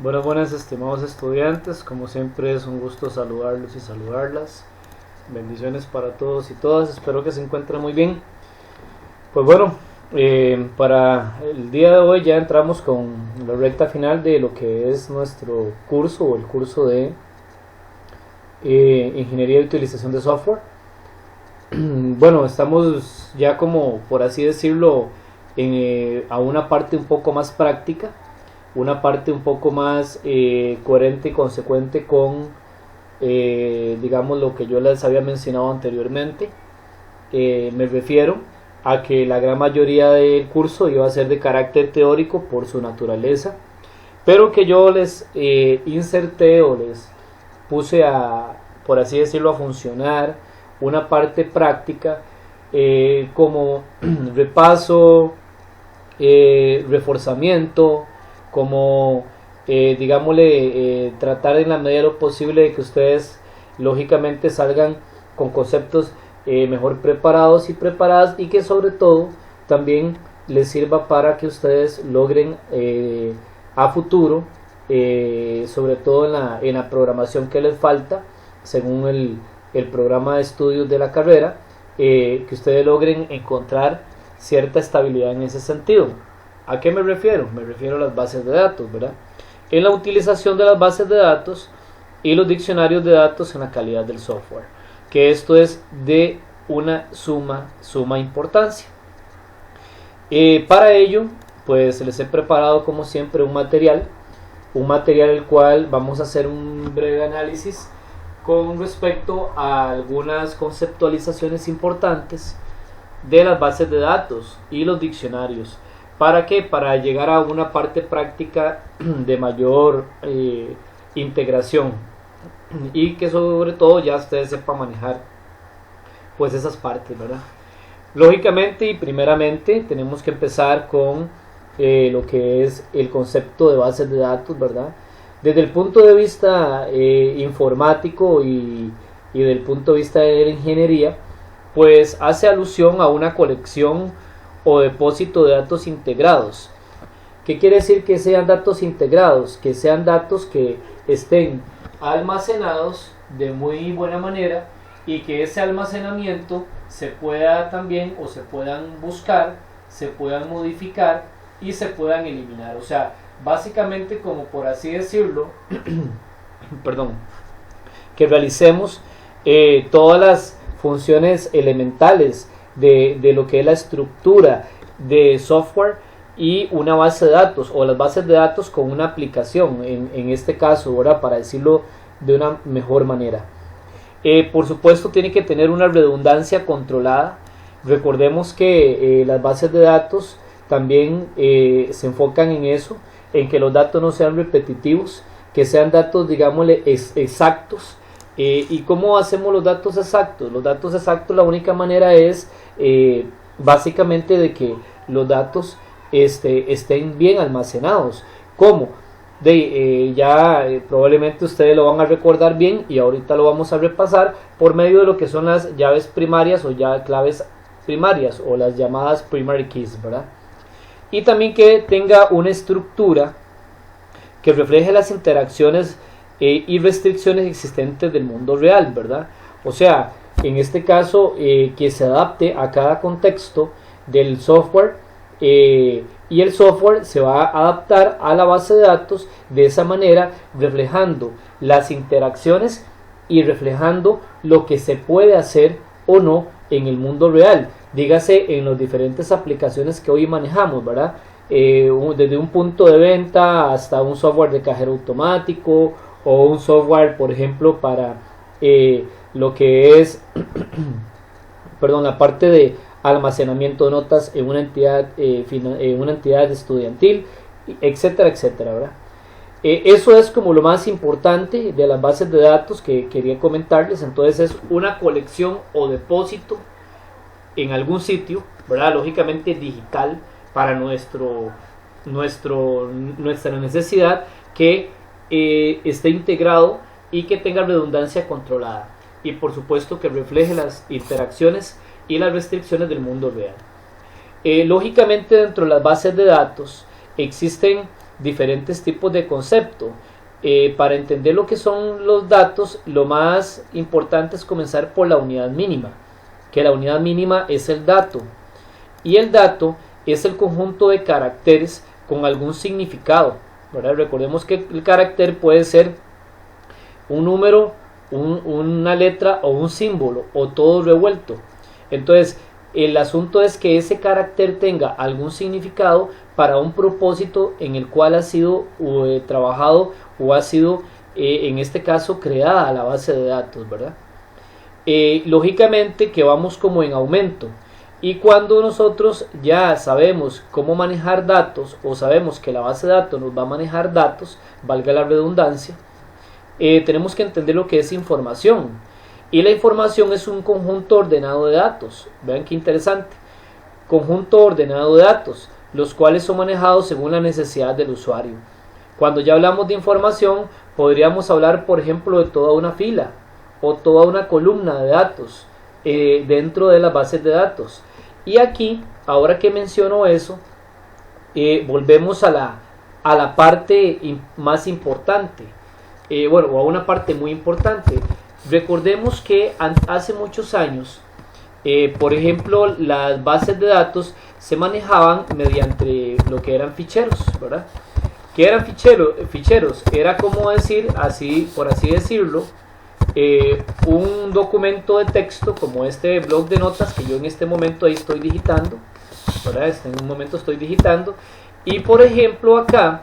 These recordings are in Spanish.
Buenas, estimados estudiantes, como siempre es un gusto saludarlos y saludarlas. Bendiciones para todos y todas, espero que se encuentren muy bien. Pues bueno, para el día de hoy ya entramos con la recta final de lo que es nuestro curso o el curso de Ingeniería y Utilización de Software. Bueno, estamos ya como por así decirlo a una parte un poco más práctica, una parte un poco más coherente y consecuente con digamos lo que yo les había mencionado anteriormente. Me refiero a que la gran mayoría del curso iba a ser de carácter teórico por su naturaleza, pero que yo les inserté o les puse por así decirlo, a funcionar una parte práctica como repaso, reforzamiento, como tratar en la medida de lo posible de que ustedes lógicamente salgan con conceptos mejor preparados y preparadas, y que sobre todo también les sirva para que ustedes logren a futuro, sobre todo en la programación que les falta según el programa de estudios de la carrera, que ustedes logren encontrar cierta estabilidad en ese sentido. ¿A qué me refiero? Me refiero a las bases de datos, ¿verdad? En la utilización de las bases de datos y los diccionarios de datos en la calidad del software, que esto es de una suma importancia. Para ello, pues les he preparado como siempre un material el cual vamos a hacer un breve análisis con respecto a algunas conceptualizaciones importantes de las bases de datos y los diccionarios. ¿Para qué? Para llegar a una parte práctica de mayor integración, y que sobre todo ya ustedes sepan manejar pues esas partes, ¿verdad? Lógicamente y primeramente tenemos que empezar con lo que es el concepto de bases de datos, ¿verdad? Desde el punto de vista informático y del punto de vista de la ingeniería, pues hace alusión a una colección o depósito de datos integrados. ¿Qué quiere decir que sean datos integrados? Que sean datos que estén almacenados de muy buena manera, y que ese almacenamiento se pueda también, o se puedan buscar, se puedan modificar y se puedan eliminar. O sea, básicamente, como por así decirlo, perdón, que realicemos todas las funciones elementales de lo que es la estructura de software y una base de datos, o las bases de datos con una aplicación en este caso, ¿verdad? Para decirlo de una mejor manera. Por supuesto tiene que tener una redundancia controlada. Recordemos que las bases de datos también se enfocan en eso, en que los datos no sean repetitivos, que sean datos, digámosle, exactos. ¿Y cómo hacemos los datos exactos? Los datos exactos, la única manera es básicamente de que los datos estén bien almacenados. ¿Cómo? Probablemente ustedes lo van a recordar bien, y ahorita lo vamos a repasar por medio de lo que son las llaves primarias o ya claves primarias, o las llamadas primary keys, ¿verdad? Y también que tenga una estructura que refleje las interacciones y restricciones existentes del mundo real, ¿verdad? O sea, en este caso, que se adapte a cada contexto del software, y el software se va a adaptar a la base de datos de esa manera, reflejando las interacciones y reflejando lo que se puede hacer o no en el mundo real. Dígase en las diferentes aplicaciones que hoy manejamos, ¿verdad? Desde un punto de venta hasta un software de cajero automático, o un software, por ejemplo, para lo que es perdón, la parte de almacenamiento de notas en una entidad estudiantil, etcétera, etcétera, ¿verdad? Eso es como lo más importante de las bases de datos que quería comentarles. Entonces es una colección o depósito en algún sitio, ¿verdad? Lógicamente digital, para nuestra necesidad, que esté integrado y que tenga redundancia controlada, y por supuesto que refleje las interacciones y las restricciones del mundo real. Lógicamente, dentro de las bases de datos existen diferentes tipos de concepto. Para entender lo que son los datos, lo más importante es comenzar por la unidad mínima, que la unidad mínima es el dato, y el dato es el conjunto de caracteres con algún significado, ¿verdad? Recordemos que el carácter puede ser un número, una letra o un símbolo, o todo revuelto. Entonces el asunto es que ese carácter tenga algún significado para un propósito en el cual ha sido trabajado o ha sido en este caso creada la base de datos, ¿verdad? Lógicamente que vamos como en aumento, y cuando nosotros ya sabemos cómo manejar datos, o sabemos que la base de datos nos va a manejar datos, valga la redundancia, tenemos que entender lo que es información. Y la información es un conjunto ordenado de datos. Vean qué interesante. Conjunto ordenado de datos, los cuales son manejados según la necesidad del usuario. Cuando ya hablamos de información, podríamos hablar, por ejemplo, de toda una fila o toda una columna de datos dentro de las bases de datos. Y aquí, ahora que menciono eso, volvemos a la parte más importante. O a una parte muy importante. Recordemos que hace muchos años, por ejemplo, las bases de datos se manejaban mediante lo que eran ficheros, ¿verdad? ¿Qué eran ficheros? Era como decir, por así decirlo, un documento de texto como este blog de notas que yo en este momento ahí estoy digitando, ¿verdad? En un momento estoy digitando, y por ejemplo acá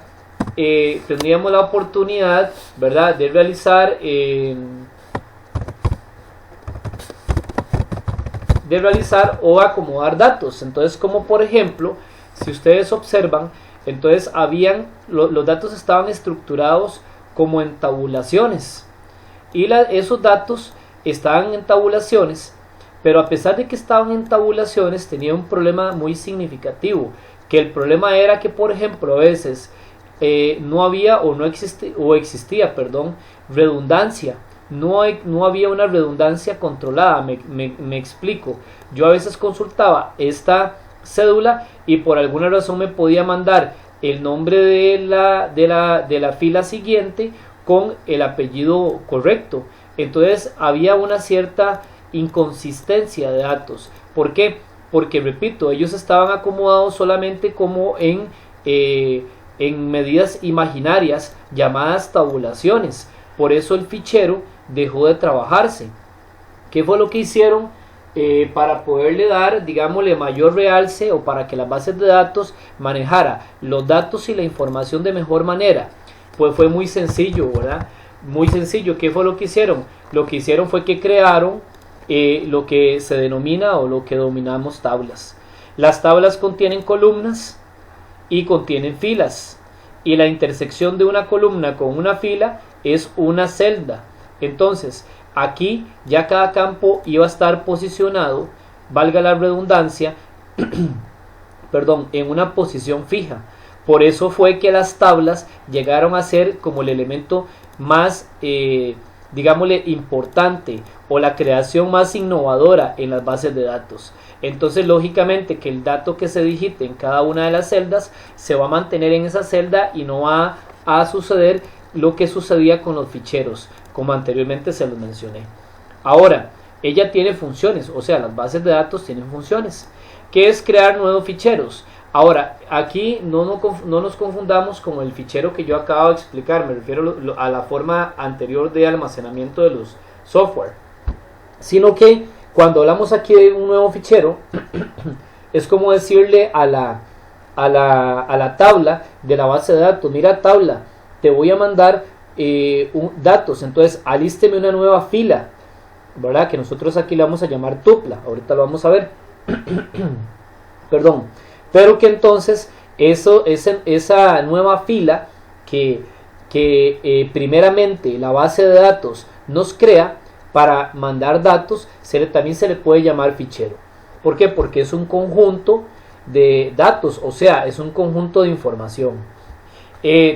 tendríamos la oportunidad, ¿verdad?, de realizar o acomodar datos. Entonces, como por ejemplo, si ustedes observan, entonces los datos estaban estructurados como en tabulaciones, y esos datos estaban en tabulaciones, pero a pesar de que estaban en tabulaciones, tenía un problema muy significativo, que el problema era que, por ejemplo, a veces no había existía redundancia. No había una redundancia controlada. Me explico. Yo a veces consultaba esta cédula y por alguna razón me podía mandar el nombre de la fila siguiente con el apellido correcto. Entonces había una cierta inconsistencia de datos. ¿Por qué? Porque, repito, ellos estaban acomodados solamente como en medidas imaginarias llamadas tabulaciones. Por eso el fichero dejó de trabajarse. ¿Qué fue lo que hicieron para poderle dar, digámosle, mayor realce, o para que las bases de datos manejara los datos y la información de mejor manera? Pues fue muy sencillo, ¿verdad? Muy sencillo. ¿Qué fue lo que hicieron? Lo que hicieron fue que crearon lo que se denomina o lo que denominamos tablas. Las tablas contienen columnas y contienen filas, y la intersección de una columna con una fila es una celda. Entonces aquí ya cada campo iba a estar posicionado, valga la redundancia, en una posición fija. Por eso fue que las tablas llegaron a ser como el elemento más digámosle importante, o la creación más innovadora en las bases de datos. Entonces, lógicamente, que el dato que se digite en cada una de las celdas se va a mantener en esa celda y no va a suceder lo que sucedía con los ficheros, como anteriormente se los mencioné. Ahora, ella tiene funciones, o sea, las bases de datos tienen funciones. ¿Qué es crear nuevos ficheros? Ahora, aquí no nos confundamos con el fichero que yo acabo de explicar. Me refiero a la forma anterior de almacenamiento de los software, sino que cuando hablamos aquí de un nuevo fichero es como decirle a la tabla de la base de datos: mira, tabla, te voy a mandar datos, entonces alísteme una nueva fila, ¿verdad? Que nosotros aquí le vamos a llamar tupla, ahorita lo vamos a ver. Perdón. Pero que entonces esa nueva fila que primeramente la base de datos nos crea para mandar datos, también se le puede llamar fichero. ¿Por qué? Porque es un conjunto de datos, o sea, es un conjunto de información.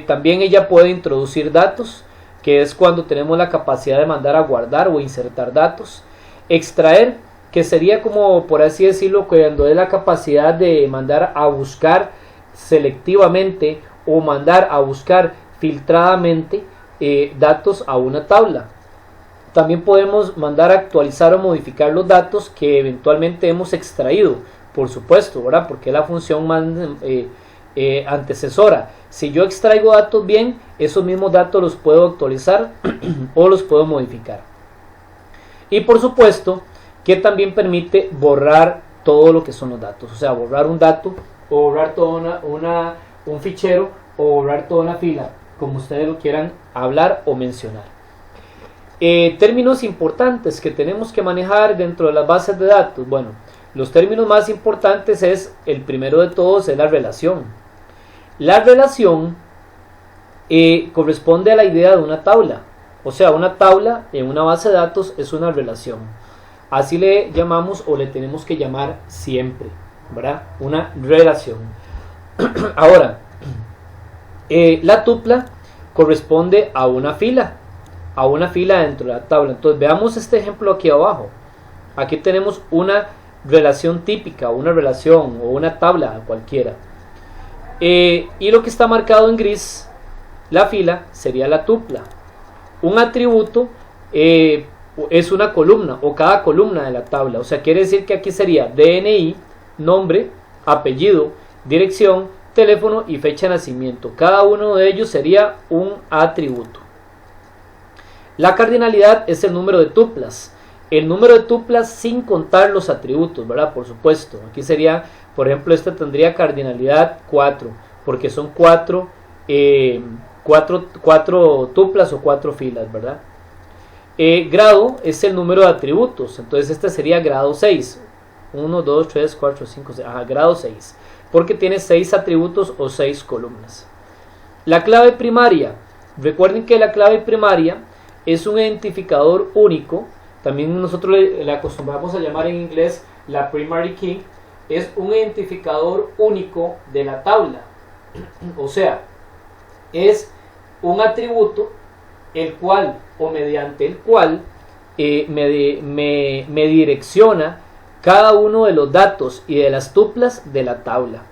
También ella puede introducir datos, que es cuando tenemos la capacidad de mandar a guardar o insertar datos. Extraer, que sería como, por así decirlo, cuando es la capacidad de mandar a buscar selectivamente o mandar a buscar filtradamente datos a una tabla. También podemos mandar a actualizar o modificar los datos que eventualmente hemos extraído, por supuesto, ¿verdad? Porque es la función más antecesora. Si yo extraigo datos bien, esos mismos datos los puedo actualizar o los puedo modificar. Y por supuesto que también permite borrar todo lo que son los datos, o sea, borrar un dato o borrar toda un fichero o borrar toda una fila, como ustedes lo quieran hablar o mencionar. Términos importantes que tenemos que manejar dentro de las bases de datos. Bueno, los términos más importantes es, el primero de todos es la relación. La relación corresponde a la idea de una tabla. O sea, una tabla en una base de datos es una relación. Así le llamamos o le tenemos que llamar siempre, ¿verdad? Una relación. Ahora, la tupla corresponde a una fila dentro de la tabla. Entonces veamos este ejemplo aquí abajo. Aquí tenemos una relación típica, una relación o una tabla cualquiera. Y lo que está marcado en gris, la fila, sería la tupla. Un atributo es una columna o cada columna de la tabla. O sea, quiere decir que aquí sería DNI, nombre, apellido, dirección, teléfono y fecha de nacimiento. Cada uno de ellos sería un atributo. La cardinalidad es el número de tuplas. El número de tuplas sin contar los atributos, ¿verdad? Por supuesto. Aquí sería, por ejemplo, este tendría cardinalidad 4, porque son 4 tuplas o 4 filas, ¿verdad? Grado es el número de atributos. Entonces este sería grado 6. 1, 2, 3, 4, 5, 6. Ajá, grado 6. Porque tiene 6 atributos o 6 columnas. La clave primaria. Recuerden que la clave primaria es un identificador único. También nosotros le acostumbramos a llamar en inglés la primary key. Es un identificador único de la tabla. O sea, es un atributo el cual o mediante el cual me direcciona cada uno de los datos y de las tuplas de la tabla.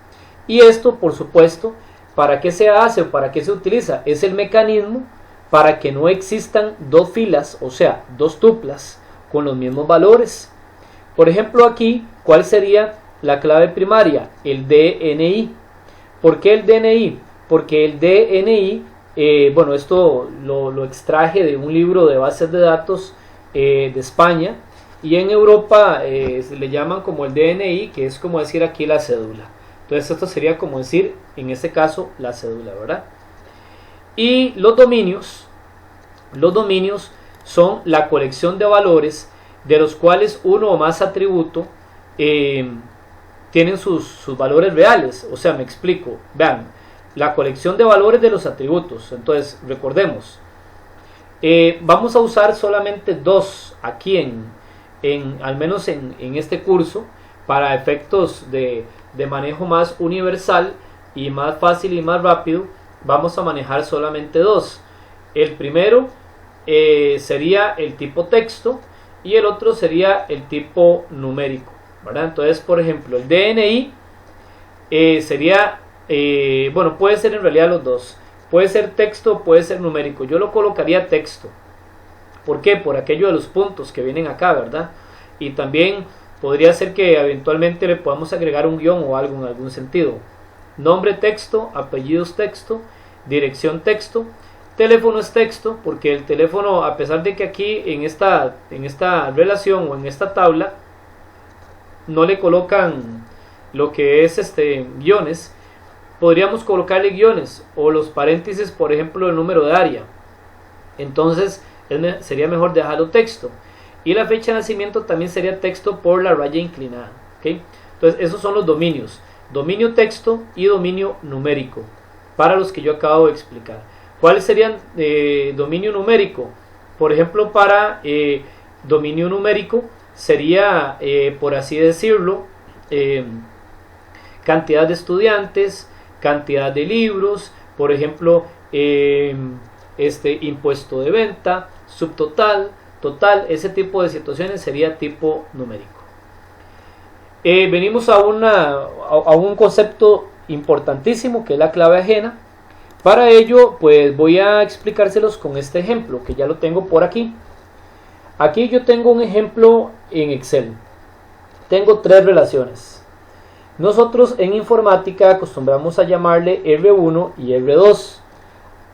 Y esto, por supuesto, ¿para qué se hace o para qué se utiliza? Es el mecanismo para que no existan dos filas, o sea, dos tuplas con los mismos valores. Por ejemplo, aquí, ¿cuál sería la clave primaria? El DNI. ¿Por qué el DNI? Porque el DNI, bueno, esto lo extraje de un libro de bases de datos de España, y en Europa se le llaman como el DNI, que es como decir aquí la cédula. Entonces esto sería como decir, en este caso, la cédula, ¿verdad? Y los dominios son la colección de valores de los cuales uno o más atributos tienen sus valores reales. O sea, me explico. Vean, la colección de valores de los atributos. Entonces, recordemos, vamos a usar solamente dos aquí al menos en este curso, para efectos de manejo más universal y más fácil y más rápido. Vamos a manejar solamente dos. El primero sería el tipo texto y el otro sería el tipo numérico, ¿verdad? Entonces, por ejemplo, el DNI sería, bueno, puede ser en realidad los dos. Puede ser texto, puede ser numérico. Yo lo colocaría texto. ¿Por qué? Por aquello de los puntos que vienen acá, ¿verdad? Y también podría ser que eventualmente le podamos agregar un guión o algo en algún sentido. Nombre texto, apellidos texto, dirección texto, teléfono es texto, porque el teléfono, a pesar de que aquí en esta relación o en esta tabla no le colocan lo que es guiones, podríamos colocarle guiones o los paréntesis, por ejemplo, el número de área. Entonces sería mejor dejarlo texto. Y la fecha de nacimiento también sería texto por la raya inclinada, ¿okay? Entonces esos son los dominios: dominio texto y dominio numérico, para los que yo acabo de explicar. ¿Cuáles serían dominio numérico? Por ejemplo, para dominio numérico sería, por así decirlo, cantidad de estudiantes, cantidad de libros, por ejemplo, impuesto de venta, subtotal, total. Ese tipo de situaciones sería tipo numérico. Venimos a un concepto importantísimo, que es la clave ajena. Para ello, pues voy a explicárselos con este ejemplo, que ya lo tengo por aquí. Aquí yo tengo un ejemplo en Excel. Tengo tres relaciones. Nosotros en informática acostumbramos a llamarle R1 y R2.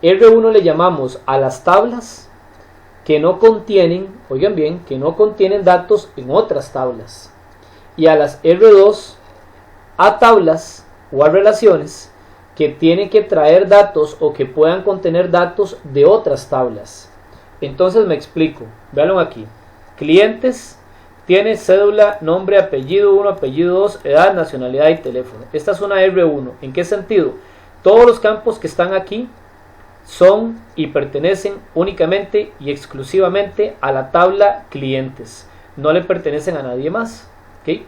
R1 le llamamos a las tablas que no contienen, oigan bien, que no contienen datos en otras tablas. Y a las R2 a tablas o a relaciones que tienen que traer datos o que puedan contener datos de otras tablas. Entonces me explico, véanlo aquí. Clientes tiene cédula, nombre, apellido 1, apellido 2, edad, nacionalidad y teléfono. Esta es una R1. ¿En qué sentido? Todos los campos que están aquí son y pertenecen únicamente y exclusivamente a la tabla clientes. No le pertenecen a nadie más. ¿Okay?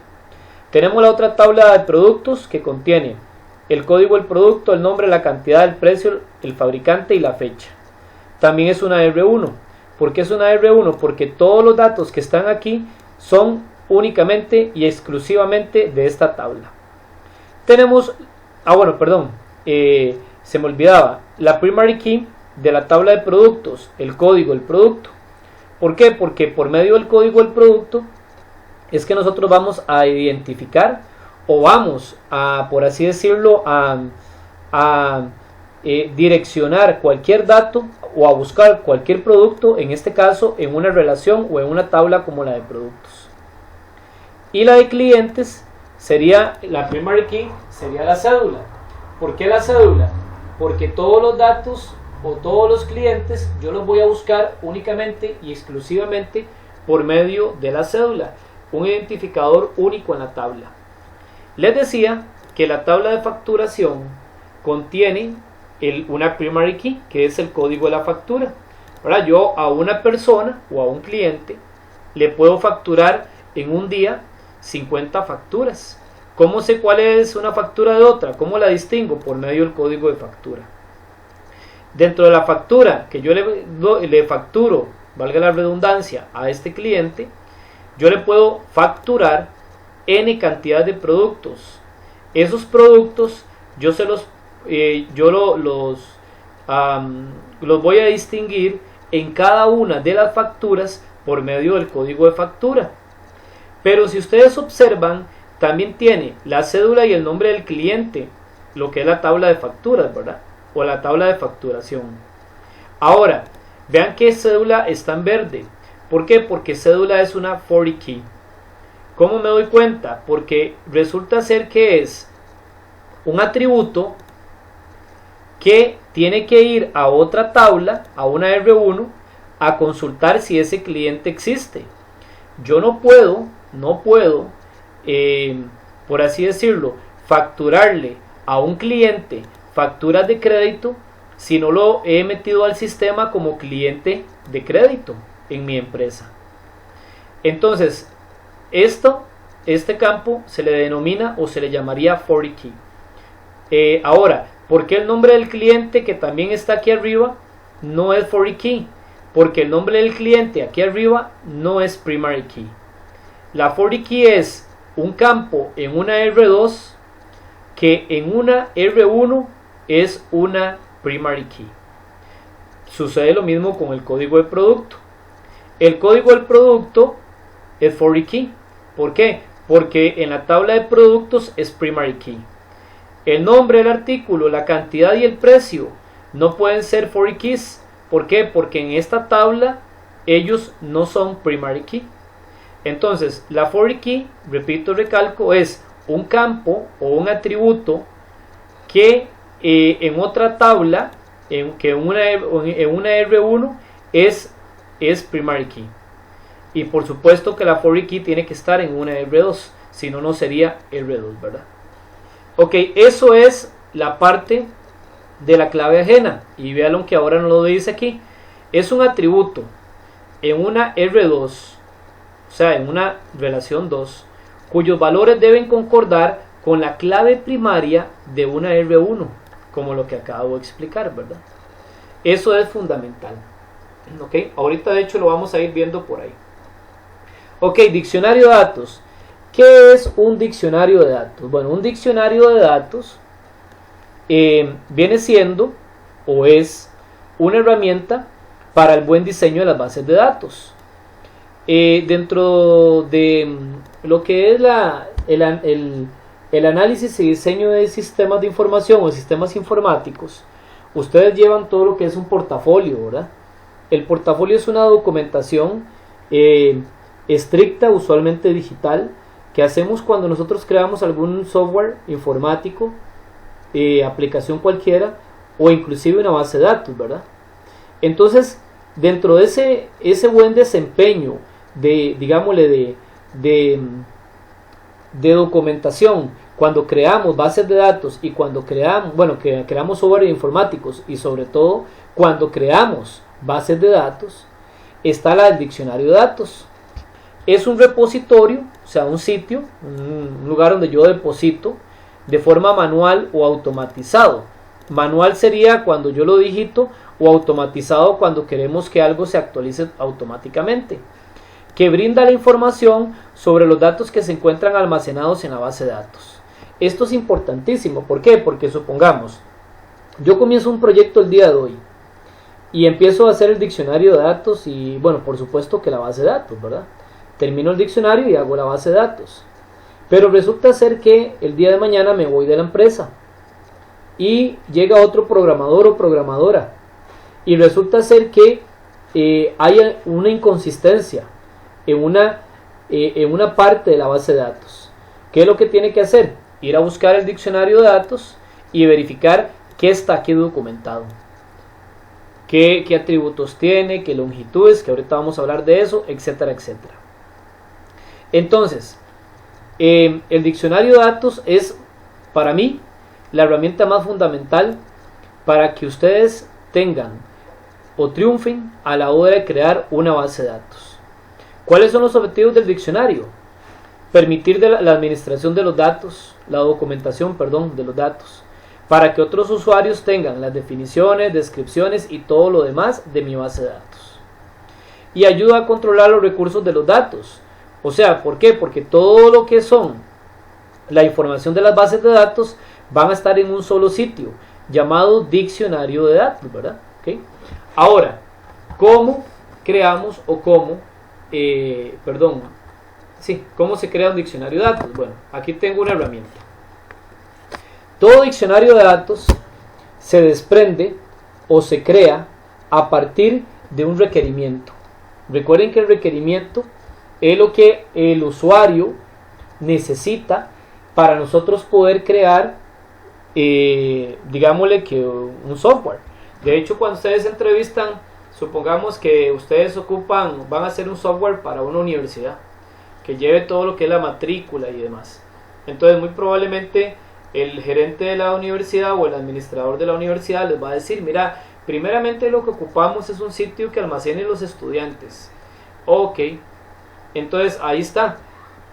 Tenemos la otra tabla de productos que contiene el código del producto, el nombre, la cantidad, el precio, el fabricante y la fecha. También es una R1. ¿Por qué es una R1? Porque todos los datos que están aquí son únicamente y exclusivamente de esta tabla. Tenemos, se me olvidaba, la primary key de la tabla de productos, el código del producto. ¿Por qué? Porque por medio del código del producto es que nosotros vamos a identificar o vamos a, por así decirlo, a direccionar cualquier dato o a buscar cualquier producto, en este caso en una relación o en una tabla como la de productos. Y la de clientes sería, la primary key sería la cédula. ¿Por qué la cédula? Porque todos los datos o todos los clientes yo los voy a buscar únicamente y exclusivamente por medio de la cédula, un identificador único en la tabla. Les decía que la tabla de facturación contiene una primary key, que es el código de la factura. Ahora yo a una persona o a un cliente le puedo facturar en un día 50 facturas. ¿Cómo sé cuál es una factura de otra? ¿Cómo la distingo? Por medio del código de factura. Dentro de la factura que yo le facturo, valga la redundancia, a este cliente, yo le puedo facturar N cantidad de productos. Esos productos yo los voy a distinguir en cada una de las facturas por medio del código de factura. Pero si ustedes observan, también tiene la cédula y el nombre del cliente, lo que es la tabla de facturas, ¿verdad? O la tabla de facturación. Ahora, vean que cédula está en verde. ¿Por qué? Porque cédula es una 40 key. ¿Cómo me doy cuenta? Porque resulta ser que es un atributo que tiene que ir a otra tabla, a una R1, a consultar si ese cliente existe. Yo no puedo, por así decirlo, facturarle a un cliente facturas de crédito si no lo he metido al sistema como cliente de crédito en mi empresa. Entonces, este campo se le denomina o se le llamaría 40 key. Ahora, ¿por qué el nombre del cliente que también está aquí arriba no es 40 key? Porque el nombre del cliente aquí arriba no es primary key. La 40 key es un campo en una R2 que en una R1 es una primary key. Sucede lo mismo con el código de producto. El código del producto es 40 key. ¿Por qué? Porque en la tabla de productos es primary key. El nombre del artículo, la cantidad y el precio no pueden ser 40 keys. ¿Por qué? Porque en esta tabla ellos no son primary key. Entonces, la 40 key, repito, recalco, es un campo o un atributo que en otra tabla, en una R1 es primary key. Y por supuesto que la 40 key tiene que estar en una R2, si no, no sería R2, ¿verdad? Ok, eso es la parte de la clave ajena. Y véanlo que ahora no lo dice aquí. Es un atributo en una R2, o sea, en una relación 2, cuyos valores deben concordar con la clave primaria de una R1, como lo que acabo de explicar, ¿verdad? Eso es fundamental. Ok, ahorita de hecho lo vamos a ir viendo por ahí. Ok, diccionario de datos. ¿Qué es un diccionario de datos? Bueno, un diccionario de datos viene siendo o es una herramienta para el buen diseño de las bases de datos. Dentro de lo que es el análisis y diseño de sistemas de información o sistemas informáticos, ustedes llevan todo lo que es un portafolio, ¿verdad? El portafolio es una documentación estricta, usualmente digital, que hacemos cuando nosotros creamos algún software informático, aplicación cualquiera, o inclusive una base de datos, ¿verdad? Entonces, dentro de ese buen desempeño digámosle, de documentación, cuando creamos bases de datos y cuando creamos software informáticos, y sobre todo cuando creamos bases de datos, está el diccionario de datos. Es un repositorio, o sea, un sitio, un lugar donde yo deposito de forma manual o automatizado. Manual sería cuando yo lo digito, o automatizado cuando queremos que algo se actualice automáticamente, que brinda la información sobre los datos que se encuentran almacenados en la base de datos. Esto es importantísimo. ¿Por qué? Porque supongamos, yo comienzo un proyecto el día de hoy y empiezo a hacer el diccionario de datos y, bueno, por supuesto que la base de datos, ¿verdad? Termino el diccionario y hago la base de datos. Pero resulta ser que el día de mañana me voy de la empresa y llega otro programador o programadora y resulta ser que hay una inconsistencia en una parte de la base de datos. ¿Qué es lo que tiene que hacer? Ir a buscar el diccionario de datos y verificar qué está aquí documentado, qué atributos tiene, qué longitudes, que ahorita vamos a hablar de eso, etcétera, etcétera. Entonces, el diccionario de datos es, para mí, la herramienta más fundamental para que ustedes tengan o triunfen a la hora de crear una base de datos. ¿Cuáles son los objetivos del diccionario? Permitir la administración de los datos, la documentación, de los datos, para que otros usuarios tengan las definiciones, descripciones y todo lo demás de mi base de datos. Y ayuda a controlar los recursos de los datos. O sea, ¿por qué? Porque todo lo que son la información de las bases de datos van a estar en un solo sitio, llamado diccionario de datos, ¿verdad? ¿Okay? Ahora, ¿cómo creamos o cómo se crea un diccionario de datos? Bueno, aquí tengo una herramienta. Todo diccionario de datos se desprende o se crea a partir de un requerimiento. Recuerden que el requerimiento es lo que el usuario necesita para nosotros poder crear, digámosle que un software. De hecho, cuando ustedes entrevistan, supongamos que ustedes van a hacer un software para una universidad que lleve todo lo que es la matrícula y demás. Entonces, muy probablemente el gerente de la universidad o el administrador de la universidad les va a decir: mira, primeramente lo que ocupamos es un sitio que almacene los estudiantes. Ok, entonces ahí está.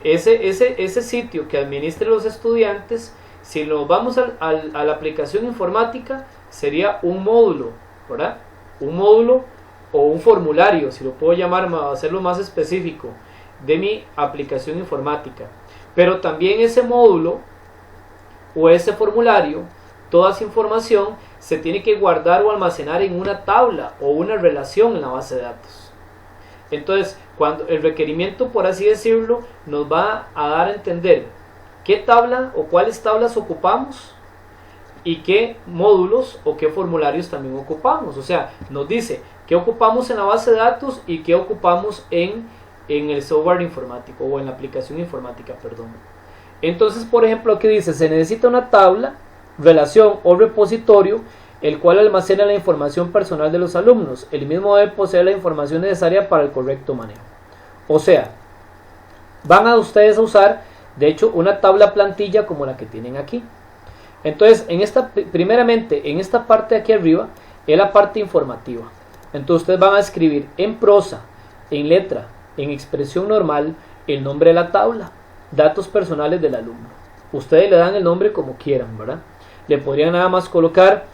Ese sitio que administre los estudiantes, si nos vamos a la aplicación informática, sería un módulo, ¿verdad? Un módulo o un formulario, si lo puedo llamar, hacerlo más específico, de mi aplicación informática. Pero también ese módulo o ese formulario, toda esa información se tiene que guardar o almacenar en una tabla o una relación en la base de datos. Entonces, cuando el requerimiento, por así decirlo, nos va a dar a entender qué tabla o cuáles tablas ocupamos y qué módulos o qué formularios también ocupamos. O sea, nos dice qué ocupamos en la base de datos y qué ocupamos en el software informático o en la aplicación informática, Entonces, por ejemplo, aquí dice: se necesita una tabla, relación o repositorio el cual almacena la información personal de los alumnos. El mismo debe poseer la información necesaria para el correcto manejo. O sea, van a ustedes a usar, de hecho, una tabla plantilla como la que tienen aquí. Entonces, primeramente, en esta parte de aquí arriba, es la parte informativa. Entonces, ustedes van a escribir en prosa, en letra, en expresión normal, el nombre de la tabla, datos personales del alumno. Ustedes le dan el nombre como quieran, ¿verdad? Le podrían nada más colocar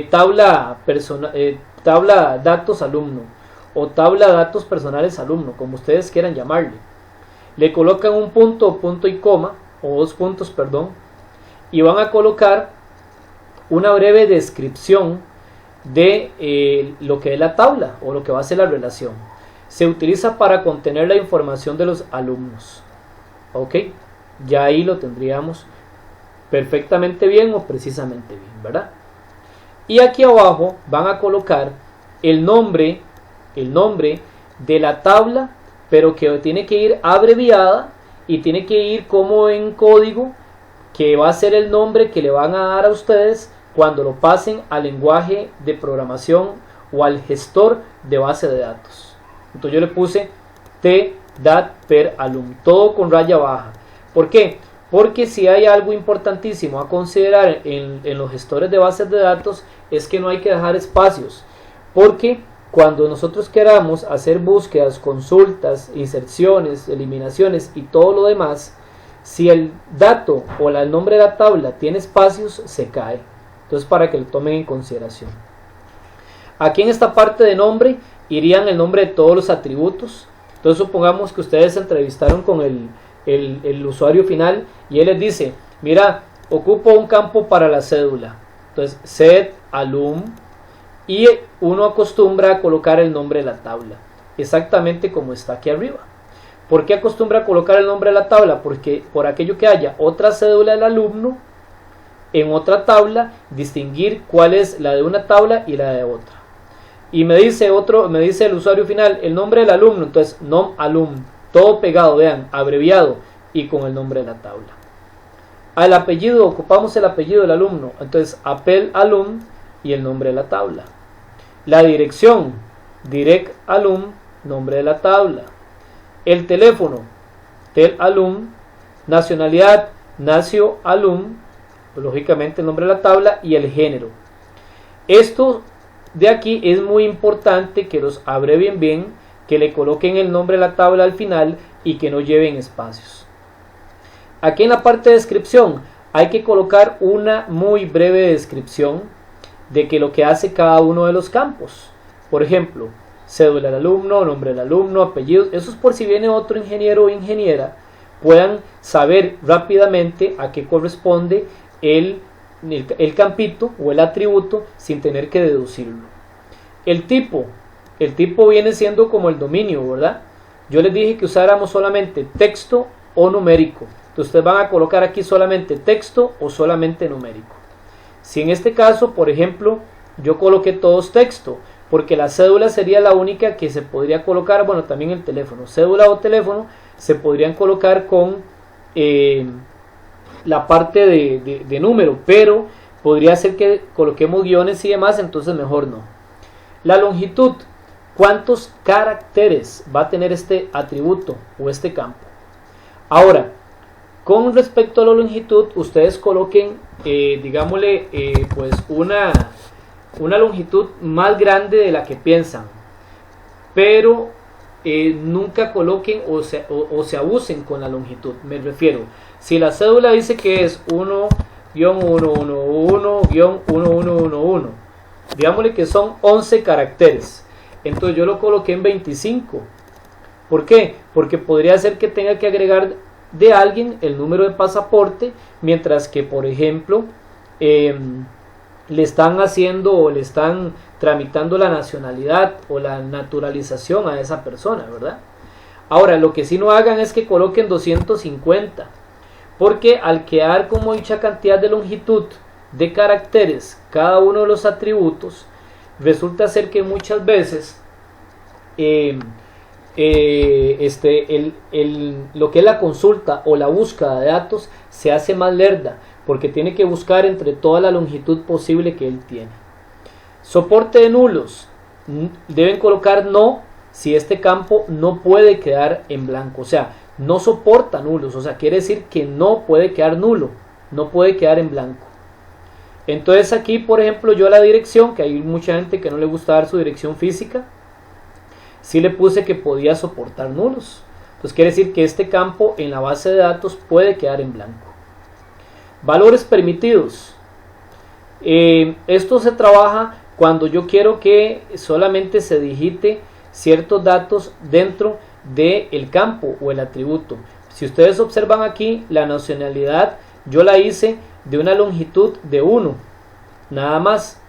tabla datos alumno o tabla datos personales alumno, como ustedes quieran llamarle. Le colocan un punto y coma, o 2 puntos, y van a colocar una breve descripción de lo que es la tabla o lo que va a ser la relación. Se utiliza para contener la información de los alumnos. Ok, ya ahí lo tendríamos perfectamente bien o precisamente bien, ¿verdad? Y aquí abajo van a colocar el nombre de la tabla, pero que tiene que ir abreviada y tiene que ir como en código, que va a ser el nombre que le van a dar a ustedes cuando lo pasen al lenguaje de programación o al gestor de base de datos. Entonces yo le puse t.dat per alum, todo con raya baja. ¿Por qué? Porque si hay algo importantísimo a considerar en los gestores de bases de datos, es que no hay que dejar espacios, porque cuando nosotros queramos hacer búsquedas, consultas, inserciones, eliminaciones y todo lo demás, si el dato o el nombre de la tabla tiene espacios, se cae. Entonces, para que lo tomen en consideración. Aquí en esta parte de nombre irían el nombre de todos los atributos. Entonces supongamos que ustedes se entrevistaron con el usuario final y él les dice, mira, ocupo un campo para la cédula. Entonces set alum, y uno acostumbra a colocar el nombre de la tabla, exactamente como está aquí arriba. ¿Por qué acostumbra a colocar el nombre de la tabla? Porque por aquello que haya otra cédula del alumno, en otra tabla, distinguir cuál es la de una tabla y la de otra. Y me dice el usuario final, el nombre del alumno, entonces nom alum, todo pegado, vean, abreviado y con el nombre de la tabla. Al apellido, ocupamos el apellido del alumno, entonces apel alum y el nombre de la tabla. La dirección, direct alum, nombre de la tabla. El teléfono, tel alum. Nacionalidad, nacio alum, pues, lógicamente el nombre de la tabla, y el género. Esto de aquí es muy importante que los abrevien bien, que le coloquen el nombre de la tabla al final y que no lleven espacios. Aquí en la parte de descripción hay que colocar una muy breve descripción de que lo que hace cada uno de los campos. Por ejemplo, cédula del alumno, nombre del alumno, apellidos. Eso es por si viene otro ingeniero o ingeniera, puedan saber rápidamente a qué corresponde el campito o el atributo sin tener que deducirlo. El tipo viene siendo como el dominio, ¿verdad? Yo les dije que usáramos solamente texto o numérico. Entonces ustedes van a colocar aquí solamente texto o solamente numérico. Si en este caso, por ejemplo, yo coloqué todos texto, porque la cédula sería la única que se podría colocar, bueno, también el teléfono, cédula o teléfono se podrían colocar con la parte de número, pero podría ser que coloquemos guiones y demás, entonces mejor no. La longitud, ¿cuántos caracteres va a tener este atributo o este campo? Ahora, con respecto a la longitud, ustedes coloquen, digámosle, pues una longitud más grande de la que piensan, pero nunca coloquen o se abusen con la longitud. Me refiero, si la cédula dice que es 1-111-11-11, digámosle que son 11 caracteres, entonces yo lo coloqué en 25. ¿Por qué? Porque podría ser que tenga que agregar de alguien el número de pasaporte, mientras que, por ejemplo, le están haciendo o le están tramitando la nacionalidad o la naturalización a esa persona, ¿verdad? Ahora, lo que sí no hagan es que coloquen 250, porque al quedar como dicha cantidad de longitud de caracteres cada uno de los atributos, resulta ser que muchas veces lo que es la consulta o la búsqueda de datos se hace más lerda, porque tiene que buscar entre toda la longitud posible que él tiene. Soporte de nulos, deben colocar no si este campo no puede quedar en blanco, o sea, no soporta nulos, o sea, quiere decir que no puede quedar nulo, no puede quedar en blanco. Entonces aquí, por ejemplo, yo la dirección, que hay mucha gente que no le gusta dar su dirección física, sí le puse que podía soportar nulos. Entonces quiere decir que este campo en la base de datos puede quedar en blanco. Valores permitidos. Esto se trabaja cuando yo quiero que solamente se digite ciertos datos dentro del campo o el atributo. Si ustedes observan aquí, la nacionalidad yo la hice de una longitud de 1, nada más.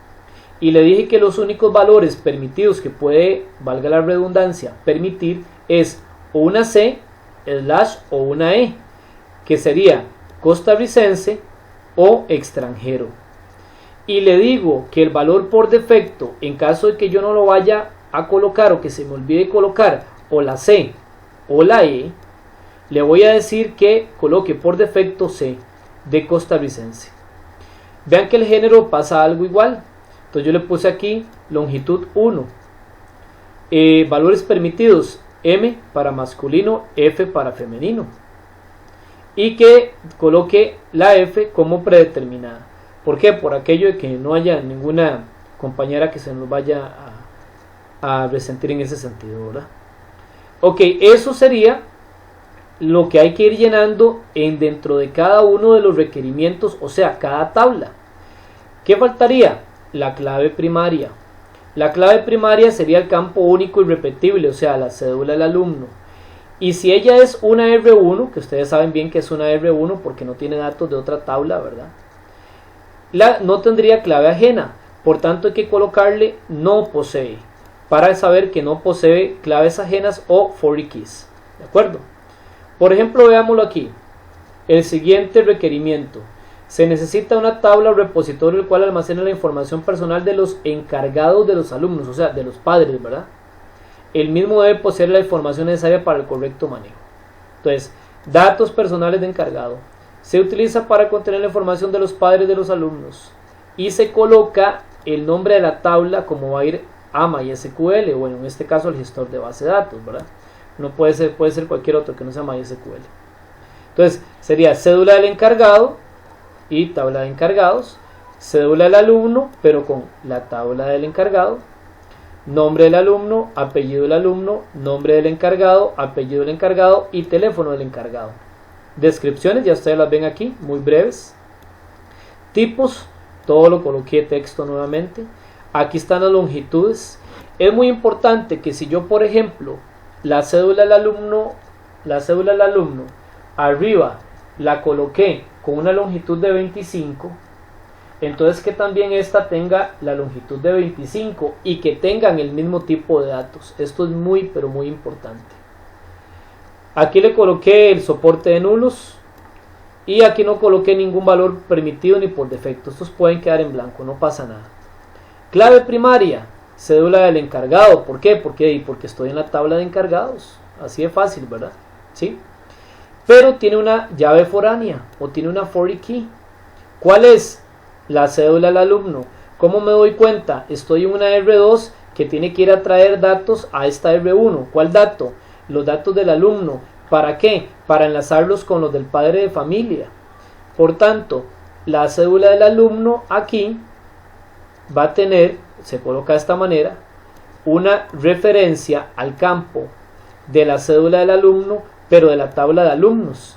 y le dije que los únicos valores permitidos que puede, valga la redundancia, permitir es o una C, / o una E, que sería costarricense o extranjero. Y le digo que el valor por defecto, en caso de que yo no lo vaya a colocar o que se me olvide colocar o la C o la E, le voy a decir que coloque por defecto C de costarricense. Vean que el género pasa algo igual. Entonces yo le puse aquí longitud 1. Valores permitidos, M para masculino, F para femenino. Y que coloque la F como predeterminada. ¿Por qué? Por aquello de que no haya ninguna compañera que se nos vaya a resentir en ese sentido, ¿verdad? Ok, eso sería lo que hay que ir llenando dentro de cada uno de los requerimientos, o sea, cada tabla. ¿Qué faltaría? La clave primaria. La clave primaria sería el campo único y repetible, o sea, la cédula del alumno. Y si ella es una R1, que ustedes saben bien que es una R1 porque no tiene datos de otra tabla, ¿verdad? No tendría clave ajena, por tanto hay que colocarle no posee, para saber que no posee claves ajenas o foreign keys, ¿de acuerdo? Por ejemplo, veámoslo aquí. El siguiente requerimiento. Se necesita una tabla o repositorio el cual almacena la información personal de los encargados de los alumnos, o sea, de los padres, ¿verdad? El mismo debe poseer la información necesaria para el correcto manejo. Entonces, datos personales de encargado. Se utiliza para contener la información de los padres de los alumnos. Y se coloca el nombre de la tabla como va a ir a MySQL, bueno, en este caso el gestor de base de datos, ¿verdad? No puede ser cualquier otro que no sea MySQL. Entonces, sería cédula del encargado y tabla de encargados, cédula del alumno, pero con la tabla del encargado, nombre del alumno, apellido del alumno, nombre del encargado, apellido del encargado y teléfono del encargado. Descripciones, ya ustedes las ven aquí, muy breves. Tipos, todo lo coloqué texto nuevamente. Aquí están las longitudes. Es muy importante que si yo, por ejemplo, la cédula del alumno arriba la coloqué con una longitud de 25, entonces que también esta tenga la longitud de 25 y que tengan el mismo tipo de datos. Esto es muy pero muy importante. Aquí le coloqué el soporte de nulos y aquí no coloqué ningún valor permitido ni por defecto. Estos pueden quedar en blanco, no pasa nada. Clave primaria, cédula del encargado. ¿Por qué? Porque estoy en la tabla de encargados. Así de fácil, ¿verdad? ¿Sí? Pero tiene una llave foránea o tiene una foreign key. ¿Cuál es? La cédula del alumno. ¿Cómo me doy cuenta? Estoy en una R2 que tiene que ir a traer datos a esta R1. ¿Cuál dato? Los datos del alumno. ¿Para qué? Para enlazarlos con los del padre de familia. Por tanto, la cédula del alumno aquí va a tener, se coloca de esta manera, una referencia al campo de la cédula del alumno, pero de la tabla de alumnos.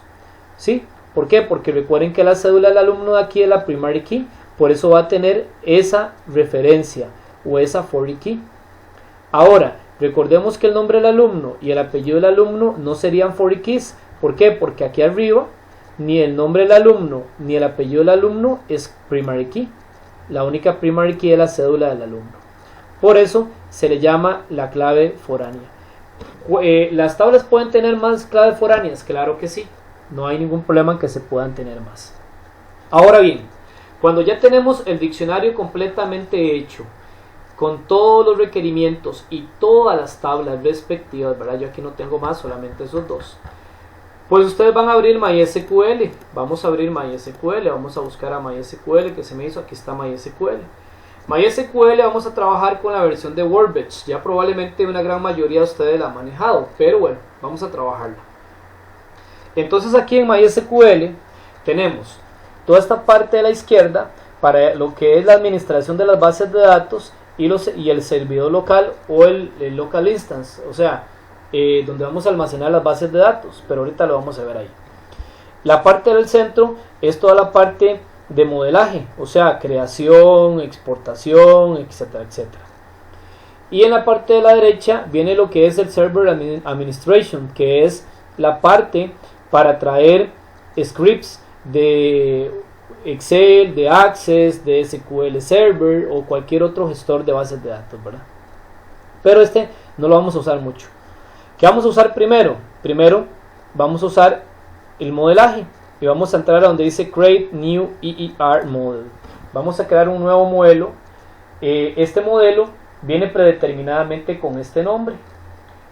¿Sí? ¿Por qué? Porque recuerden que la cédula del alumno de aquí es la primary key, por eso va a tener esa referencia o esa foreign key. Ahora, recordemos que el nombre del alumno y el apellido del alumno no serían foreign keys. ¿Por qué? Porque aquí arriba ni el nombre del alumno ni el apellido del alumno es primary key. La única primary key es la cédula del alumno. Por eso se le llama la clave foránea. ¿Las tablas pueden tener más claves foráneas? Claro que sí. No hay ningún problema en que se puedan tener más. Ahora bien, cuando ya tenemos el diccionario completamente hecho, con todos los requerimientos y todas las tablas respectivas, ¿verdad? Yo aquí no tengo más, solamente esos dos. Pues ustedes van a abrir MySQL. Vamos a abrir MySQL, vamos a buscar a MySQL que se me hizo, aquí está MySQL. MySQL vamos a trabajar con la versión de Workbench. Ya probablemente una gran mayoría de ustedes la han manejado, pero bueno, vamos a trabajarla. Entonces aquí en MySQL tenemos toda esta parte de la izquierda para lo que es la administración de las bases de datos y el servidor local o el local instance, o sea, donde vamos a almacenar las bases de datos, pero ahorita lo vamos a ver ahí. La parte del centro es toda la parte de modelaje, o sea, creación, exportación, etcétera, etcétera. Y en la parte de la derecha viene lo que es el Server Administration, que es la parte para traer scripts de Excel, de Access, de SQL Server o cualquier otro gestor de bases de datos, ¿verdad? Pero este no lo vamos a usar mucho. ¿Qué vamos a usar primero? Primero vamos a usar el modelaje y vamos a entrar a donde dice Create New EER Model. Vamos a crear un nuevo modelo. Este modelo viene predeterminadamente con este nombre.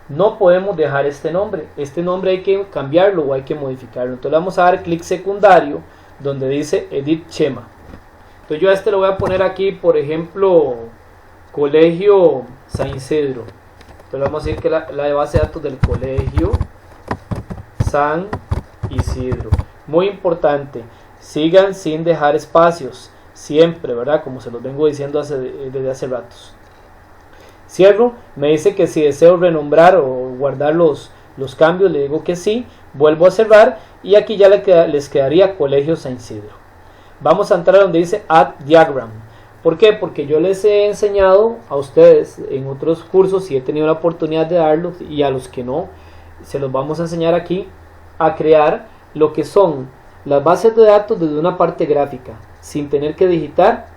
No podemos dejar este nombre. Este nombre hay que cambiarlo o hay que modificarlo. Entonces le vamos a dar clic secundario donde dice Edit Schema. Entonces yo a este lo voy a poner aquí, por ejemplo, Colegio San Isidro. Entonces vamos a decir que la base de datos del Colegio San Isidro. Muy importante, sigan sin dejar espacios. Siempre, ¿verdad? Como se los vengo diciendo desde hace ratos. Cierro, me dice que si deseo renombrar o guardar los cambios, le digo que sí, vuelvo a cerrar y aquí ya les quedaría Colegio San Isidro. Vamos a entrar donde dice Add Diagram. ¿Por qué? Porque yo les he enseñado a ustedes en otros cursos y he tenido la oportunidad de darlos, y a los que no, se los vamos a enseñar aquí a crear lo que son las bases de datos desde una parte gráfica, sin tener que digitar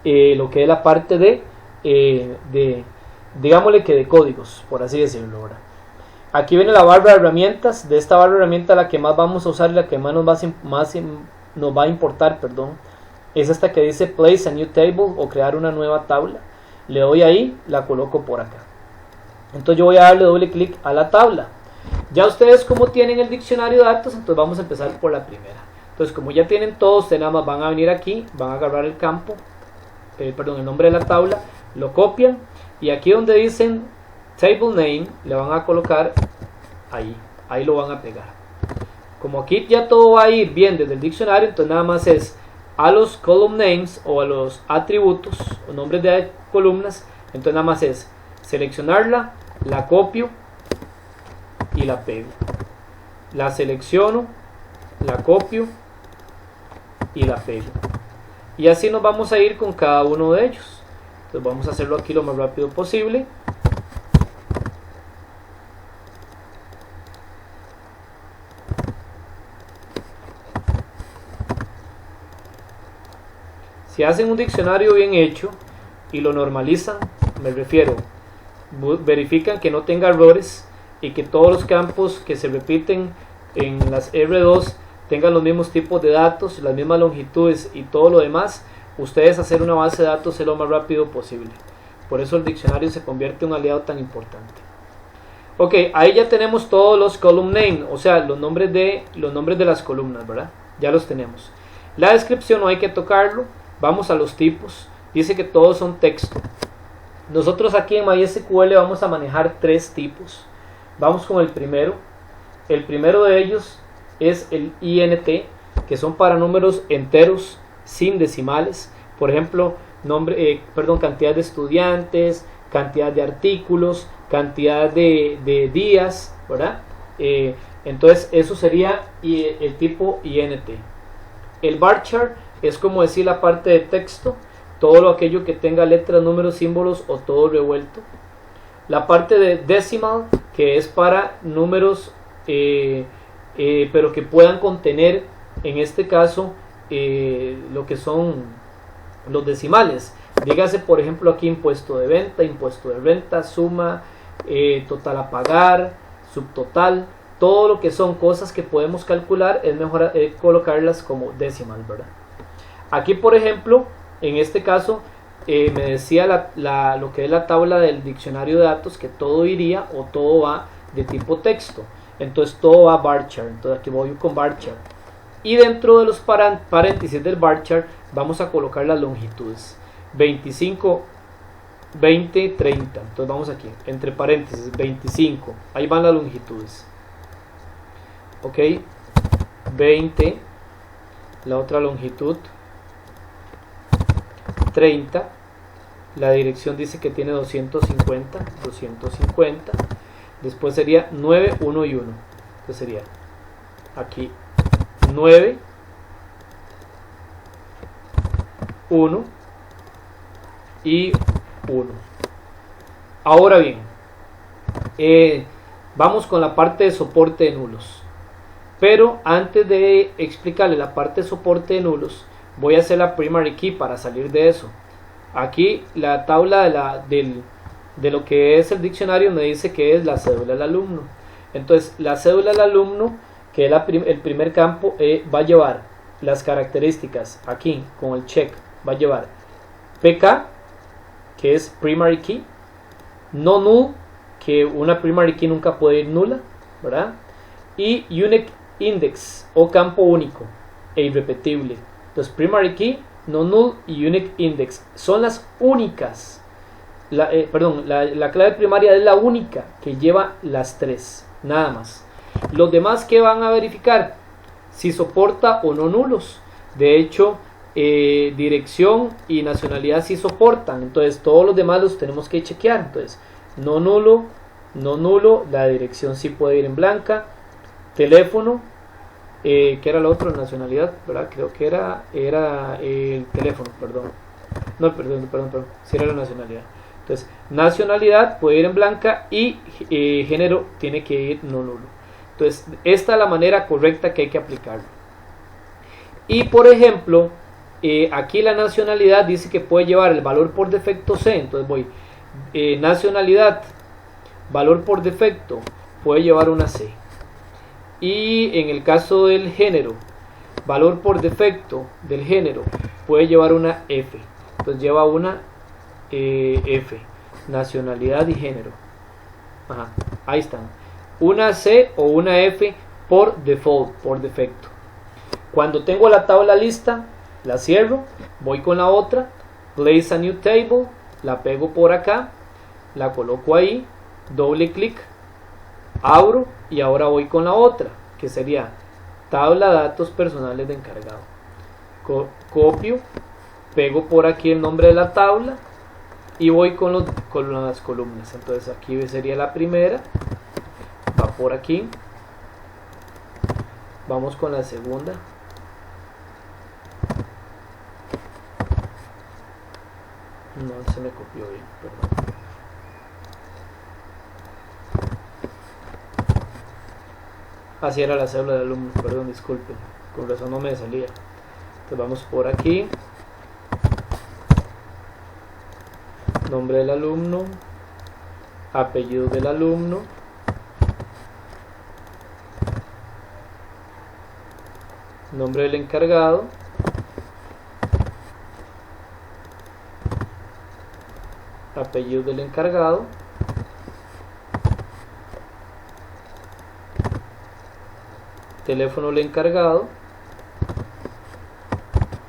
lo que es la parte digámosle que de códigos, por así decirlo, ¿verdad? Aquí viene la barra de herramientas. De esta barra de herramientas la que más vamos a usar y la que más nos va a importar, es esta que dice Place a New Table o crear una nueva tabla. Le doy ahí, la coloco por acá. Entonces yo voy a darle doble clic a la tabla. Ya ustedes como tienen el diccionario de datos, entonces vamos a empezar por la primera. Entonces como ya tienen todos, ustedes nada más van a venir aquí, van a agarrar el campo, el nombre de la tabla, lo copian y aquí donde dicen Table Name le van a colocar ahí lo van a pegar. Como aquí ya todo va a ir bien desde el diccionario, entonces nada más es a los column names o a los atributos o nombres de columnas, entonces nada más es seleccionarla, la copio y la pego. La selecciono, la copio y la pego. Y así nos vamos a ir con cada uno de ellos. Entonces vamos a hacerlo aquí lo más rápido posible. Si hacen un diccionario bien hecho y lo normalizan, me refiero, verifican que no tenga errores y que todos los campos que se repiten en las R2 tengan los mismos tipos de datos, las mismas longitudes y todo lo demás, ustedes hacer una base de datos es lo más rápido posible. Por eso el diccionario se convierte en un aliado tan importante. Ok, ahí ya tenemos todos los column name, o sea, los nombres de las columnas, ¿verdad? Ya los tenemos. La descripción no hay que tocarlo. Vamos a los tipos. Dice que todos son texto. Nosotros aquí en MySQL vamos a manejar 3 tipos. Vamos con el primero. El primero de ellos es el INT, que son para números enteros sin decimales. Por ejemplo, cantidad de estudiantes, cantidad de artículos, cantidad de días, ¿verdad? Entonces eso sería el tipo INT. El varchar es como decir la parte de texto, todo aquello que tenga letras, números, símbolos o todo revuelto. La parte de decimal, que es para números, pero que puedan contener, en este caso, lo que son los decimales. Dígase, por ejemplo, aquí impuesto de venta, impuesto de renta, suma, total a pagar, subtotal. Todo lo que son cosas que podemos calcular es mejor colocarlas como decimal, ¿verdad? Aquí, por ejemplo, en este caso, me decía lo que es la tabla del diccionario de datos, que todo iría o todo va de tipo texto. Entonces todo va a varchar. Entonces aquí voy con varchar. Y dentro de los paréntesis del varchar vamos a colocar las longitudes. 25, 20, 30. Entonces vamos aquí, entre paréntesis, 25. Ahí van las longitudes. Ok. 20. La otra longitud. 30, la dirección dice que tiene 250, después sería 9, 1 y 1, entonces sería aquí 9, 1 y 1. Ahora bien, vamos con la parte de soporte de nulos, pero antes de explicarle la parte de soporte de nulos, voy a hacer la primary key para salir de eso. Aquí la tabla de lo que es el diccionario me dice que es la cédula del alumno. Entonces la cédula del alumno, que es el primer campo, va a llevar las características aquí con el check. Va a llevar PK, que es primary key, no null, que una primary key nunca puede ir nula, ¿verdad? Y unique index, o campo único e irrepetible. Entonces primary key, no null y unique index son las únicas. La clave primaria es la única que lleva las tres, nada más. Los demás, que van a verificar si soporta o no nulos. De hecho, dirección y nacionalidad sí soportan. Entonces todos los demás los tenemos que chequear. Entonces no nulo, no nulo. La dirección sí puede ir en blanca. Teléfono, que era la otra, nacionalidad, ¿verdad? Creo que era el teléfono, perdón. No, perdón, sí era la nacionalidad. Entonces nacionalidad puede ir en blanca y género tiene que ir no nulo. Entonces esta es la manera correcta que hay que aplicarlo. Y por ejemplo, aquí la nacionalidad dice que puede llevar el valor por defecto C. Entonces voy, nacionalidad, valor por defecto, puede llevar una C. Y en el caso del género, valor por defecto del género, puede llevar una F. Entonces lleva una F, nacionalidad y género. Ajá, ahí están. Una C o una F por default, por defecto. Cuando tengo la tabla lista, la cierro, voy con la otra, place a new table, la pego por acá, la coloco ahí, doble clic, abro y ahora voy con la otra, que sería tabla datos personales de encargado. Copio, pego por aquí el nombre de la tabla y voy con las columnas. Entonces aquí sería la primera, va por aquí, vamos con la segunda, no se me copió bien, perdón. Así era la cédula del alumno, perdón, disculpen, con razón no me salía. Entonces vamos por aquí, nombre del alumno, apellido del alumno, nombre del encargado, apellido del encargado, teléfono del encargado,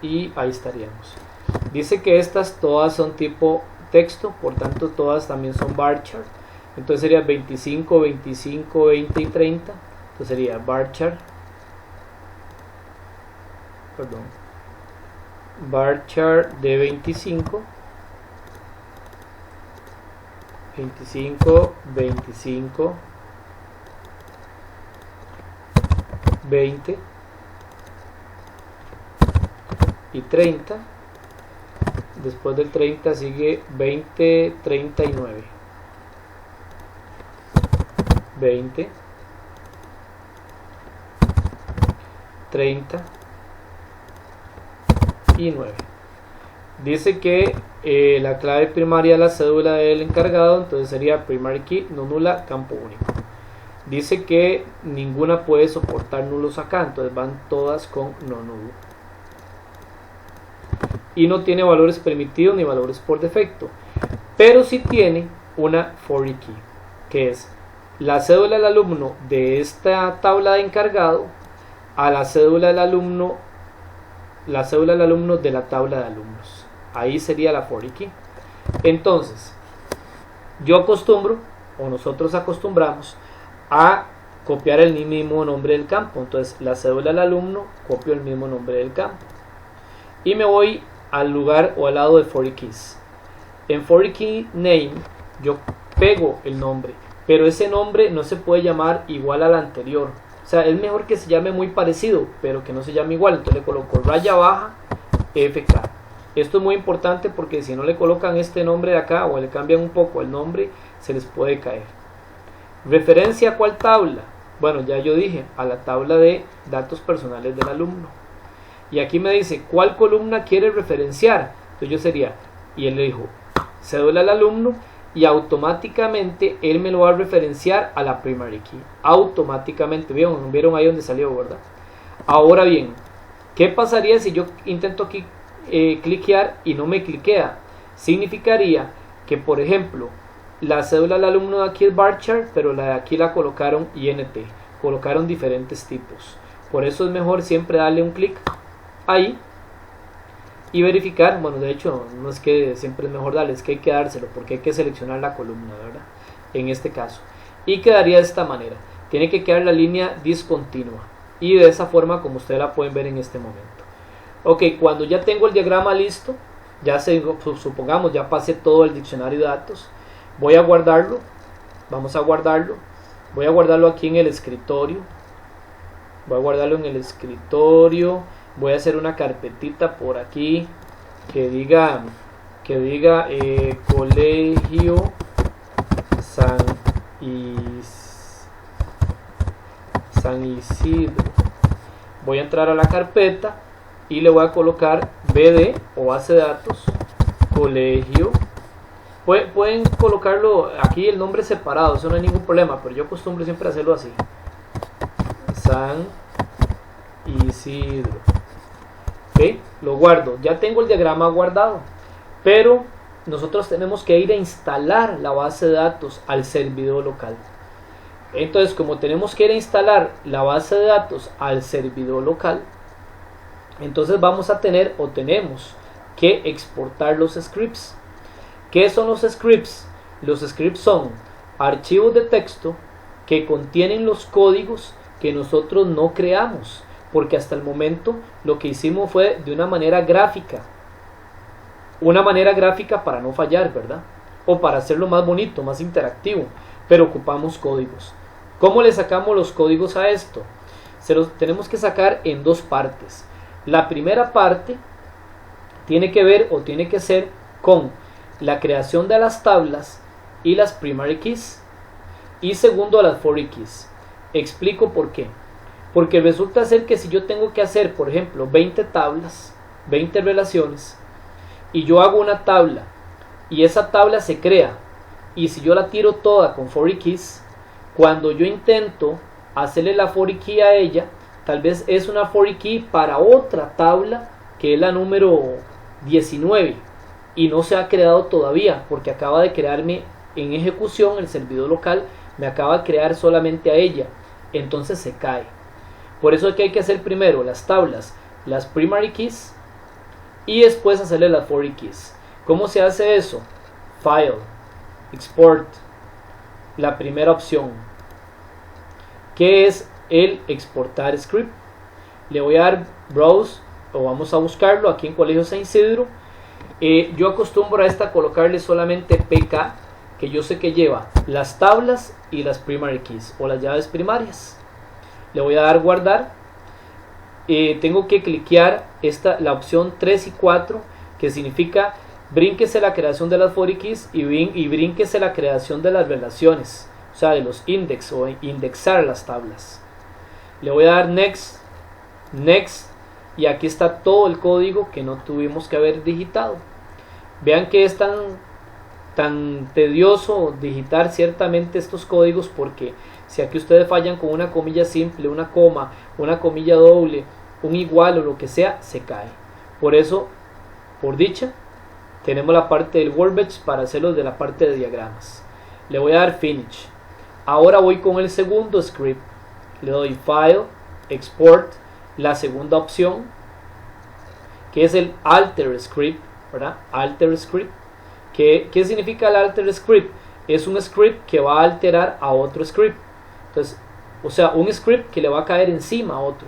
y ahí estaríamos. Dice que estas todas son tipo texto, por tanto todas también son varchar. Entonces sería 25, 25, 20 y 30. Entonces sería varchar, perdón, varchar de 25, 25, 25, 20 y 30. Después del 30 sigue 20, 39, 20, 30 y 9. Dice que la clave primaria de la cédula del encargado, entonces sería primary key, no nula, campo único. Dice que ninguna puede soportar nulos acá, entonces van todas con no nulo. Y no tiene valores permitidos ni valores por defecto, pero sí tiene una foreign key, que es la cédula del alumno de esta tabla de encargado a la cédula del alumno de la tabla de alumnos. Ahí sería la foreign key. Entonces yo acostumbro, o nosotros acostumbramos, a copiar el mismo nombre del campo. Entonces la cédula del alumno, copio el mismo nombre del campo y me voy al lugar o al lado de foreign keys. En foreign key name yo pego el nombre, pero ese nombre no se puede llamar igual al anterior. O sea, es mejor que se llame muy parecido, pero que no se llame igual. Entonces le coloco raya baja FK. Esto es muy importante porque si no le colocan este nombre de acá o le cambian un poco el nombre, se les puede caer. ¿Referencia a cuál tabla? Bueno, ya yo dije, a la tabla de datos personales del alumno. y aquí me dice cuál columna quiere referenciar. Entonces yo sería, y él le dijo cédula al alumno, y automáticamente él me lo va a referenciar a la primary key. Automáticamente, vieron ahí donde salió, ¿verdad? Ahora bien, ¿qué pasaría si yo intento aquí cliquear y no me cliquea? Significaría que, por ejemplo, la cédula del alumno de aquí es varchar, pero la de aquí la colocaron int, colocaron diferentes tipos. Por eso es mejor siempre darle un clic ahí y verificar. Bueno, de hecho no es que siempre es mejor darle, es que hay que dárselo porque hay que seleccionar la columna, ¿verdad? En este caso, y quedaría de esta manera. Tiene que quedar la línea discontinua y de esa forma como ustedes la pueden ver en este momento. Ok, cuando ya tengo el diagrama listo, ya supongamos ya pasé todo el diccionario de datos, voy a guardarlo. Vamos a guardarlo. Voy a guardarlo aquí en el escritorio. Voy a guardarlo en el escritorio. Voy a hacer una carpetita por aquí que diga Colegio San Isidro. Voy a entrar a la carpeta y le voy a colocar BD o base de datos Colegio. Pueden colocarlo aquí el nombre separado, eso no hay ningún problema, pero yo acostumbro siempre a hacerlo así. San Isidro. Ok, lo guardo. Ya tengo el diagrama guardado, pero nosotros tenemos que ir a instalar la base de datos al servidor local. Entonces, como tenemos que ir a instalar la base de datos al servidor local, entonces vamos a tener o tenemos que exportar los scripts. ¿Qué son los scripts? Los scripts son archivos de texto que contienen los códigos que nosotros no creamos, porque hasta el momento lo que hicimos fue de una manera gráfica para no fallar, ¿verdad? O para hacerlo más bonito, más interactivo, pero ocupamos códigos. ¿Cómo le sacamos los códigos a esto? Se los tenemos que sacar en dos partes. La primera parte tiene que ver o tiene que ser con la creación de las tablas y las primary keys, y segundo las foreign keys. Explico por qué. Porque resulta ser que si yo tengo que hacer, por ejemplo, 20 tablas, 20 relaciones, y yo hago una tabla y esa tabla se crea, y si yo la tiro toda con foreign keys, cuando yo intento hacerle la foreign key a ella, tal vez es una foreign key para otra tabla que es la número 19 y no se ha creado todavía porque acaba de crearme en ejecución. El servidor local me acaba de crear solamente a ella, entonces se cae. Por eso es que hay que hacer primero las tablas, las primary keys, y después hacerle las foreign keys. ¿Cómo se hace eso? File, export, la primera opción, que es el exportar script. Le voy a dar browse, o vamos a buscarlo aquí en Colegio San Isidro. Yo acostumbro a esta colocarle solamente PK, que yo sé que lleva las tablas y las primary keys o las llaves primarias. Le voy a dar guardar. Tengo que cliquear la opción 3 y 4, que significa brínquese la creación de las foreign keys y brínquese la creación de las relaciones, o sea, de los index o indexar las tablas. Le voy a dar next, next, y aquí está todo el código que no tuvimos que haber digitado. Vean que es tan tedioso digitar ciertamente estos códigos, porque si aquí ustedes fallan con una comilla simple, una coma, una comilla doble, un igual o lo que sea, se cae. Por eso, por dicha, tenemos la parte del workbench para hacerlo de la parte de diagramas. Le voy a dar finish. Ahora voy con el segundo script. Le doy file, export, la segunda opción, que es el alter script, ¿verdad? Alter script. ¿Qué significa el alter script? Es un script que va a alterar a otro script. Entonces, o sea, un script que le va a caer encima a otro.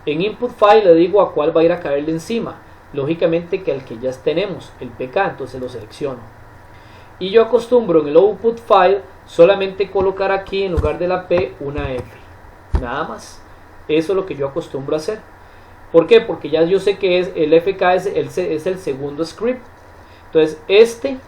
En input file le digo a cuál va a ir a caerle encima. Lógicamente que al que ya tenemos, el PK, entonces lo selecciono. Y yo acostumbro en el output file solamente colocar aquí en lugar de la P una F. Nada más. Eso es lo que yo acostumbro a hacer. ¿Por qué? Porque ya yo sé que el FK es el segundo script. Entonces este